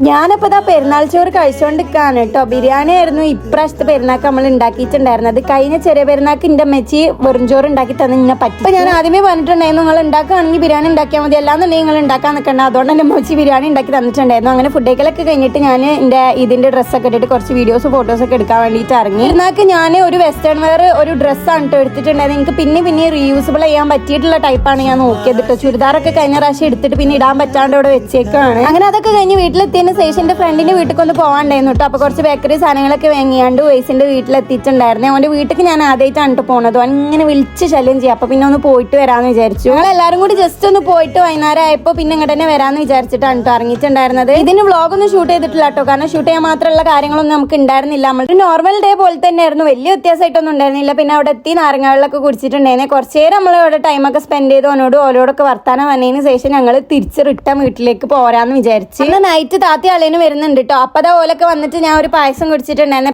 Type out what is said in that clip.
ഞാനിപ്പോ ഇതാ പെരുന്നാൾ ചോറ് കഴിച്ചോണ്ടിരിക്കാണ് കേട്ടോ. ബിരിയാണി ആയിരുന്നു ഇപ്രാവശ്യത്തെ പെരുന്നാൾക്ക് നമ്മൾ ഉണ്ടാക്കിയിട്ടുണ്ടായിരുന്നത്. കഴിഞ്ഞ ചെറിയ പെരുന്നാൾക്ക് എന്റെ അമ്മച്ചി വെറും ചോറ് ഉണ്ടാക്കി തന്നെ ഇന്നെ പറ്റും. ഞാൻ ആദ്യമേ പറഞ്ഞിട്ടുണ്ടായിരുന്നു, നിങ്ങൾ ഉണ്ടാക്കുകയാണെങ്കിൽ ബിരിയാണി ഉണ്ടാക്കിയാൽ മതി, അല്ലാന്നുണ്ടെങ്കിൽ നിങ്ങൾ ഉണ്ടാക്കാൻ നിൽക്കണ്ട. അതുകൊണ്ട് എന്റെ അമ്മച്ചി ബിരിയാണി ഉണ്ടാക്കി തന്നിട്ടുണ്ടായിരുന്നു. അങ്ങനെ ഫുഡ് കഴിക്കലൊക്കെ കഴിഞ്ഞിട്ട് ഞാൻ എന്റെ ഇതിന്റെ ഡ്രസ്സൊക്കെ ഇട്ടിട്ട് കുറച്ച് വീഡിയോസ് ഫോട്ടോസ് ഒക്കെ എടുക്കാൻ വേണ്ടിയിട്ട് ഇറങ്ങി. പെരുന്നാൾക്ക് ഞാൻ ഒരു വെസ്റ്റേൺ വെയർ ഒരു ഡ്രസ്സാണ് കേട്ടോ എടുത്തിട്ടുണ്ടായിരുന്നു. എനിക്ക് പിന്നെ റീയൂസബിൾ ചെയ്യാൻ പറ്റിയിട്ടുള്ള ടൈപ്പാണ് ഞാൻ നോക്കിയത് കേട്ടോ. ചുരിദാറൊക്കെ കഴിഞ്ഞ പ്രാവശ്യം എടുത്തിട്ട് പിന്നെ ഇടാൻ പറ്റാണ്ട് ഇവിടെ വെച്ചേക്കാണ്. അങ്ങനെ അതൊക്കെ കഴിഞ്ഞ് വീട്ടിലെത്തിയതിന് ശേഷം ഫ്രണ്ടിന്റെ വീട്ടിൽ ഒന്ന് പോകാണ്ടായിരുന്നു കേട്ടോ. അപ്പൊ കുറച്ച് ബേക്കറി സാധനങ്ങളൊക്കെ വാങ്ങിയാണ്ട് വയസ്സിന്റെ വീട്ടിലെത്തിയിട്ടുണ്ടായിരുന്നു. അവന്റെ വീട്ടിൽ ഞാൻ ആദ്യമായിട്ടാണ് കേട്ടോ പോണത്. അങ്ങനെ വിളിച്ച് ശല്യം ചെയ്യാം. അപ്പൊ പിന്നെ ഒന്ന് പോയിട്ട് വരാന്ന് വിചാരിച്ചു. ഞങ്ങൾ എല്ലാവരും കൂടി ജസ്റ്റ് ഒന്ന് പോയിട്ട് വൈകുന്നേരം ആയപ്പോ പിന്നെ ഇങ്ങോട്ട് തന്നെ വരാന്ന് വിചാരിച്ചിട്ടാണ് കേട്ടോ ഇറങ്ങിയിട്ടുണ്ടായിരുന്നത്. ഇതിന് വ്ളോഗ് ഒന്നും ഷൂട്ട് ചെയ്തിട്ടില്ല കേട്ടോ, കാരണം ഷൂട്ട് ചെയ്യാൻ മാത്രമുള്ള കാര്യങ്ങളൊന്നും നമുക്ക് ഉണ്ടായിരുന്നില്ല. നമ്മൾ നോർമൽ ഡേ പോലെ തന്നെയായിരുന്നു, വലിയ വ്യത്യാസമായിട്ടൊന്നും ഉണ്ടായിരുന്നില്ല. പിന്നെ അവിടെ എത്തി നാരങ്ങാവെള്ളമൊക്കെ കുടിച്ചിട്ടുണ്ടായിരുന്നു. കുറച്ച് നേരം നമ്മൾ അവിടെ ടൈമൊക്കെ സ്പെൻഡ് ചെയ്ത് ഓലോടൊക്കെ വർത്താനം വന്നതിന് ശേഷം ഞങ്ങൾ തിരിച്ച് റിട്ടേൺ വീട്ടിലേക്ക് പോരാന്ന് വിചാരിച്ചു. നൈറ്റ് താത്തി അളിയന് വരുന്നുണ്ട് കേട്ടോ. അപ്പൊ ഓലൊക്കെ വന്നിട്ട് ഞാൻ ഒരു പായസം കുടിച്ചിട്ടുണ്ടായിരുന്നു.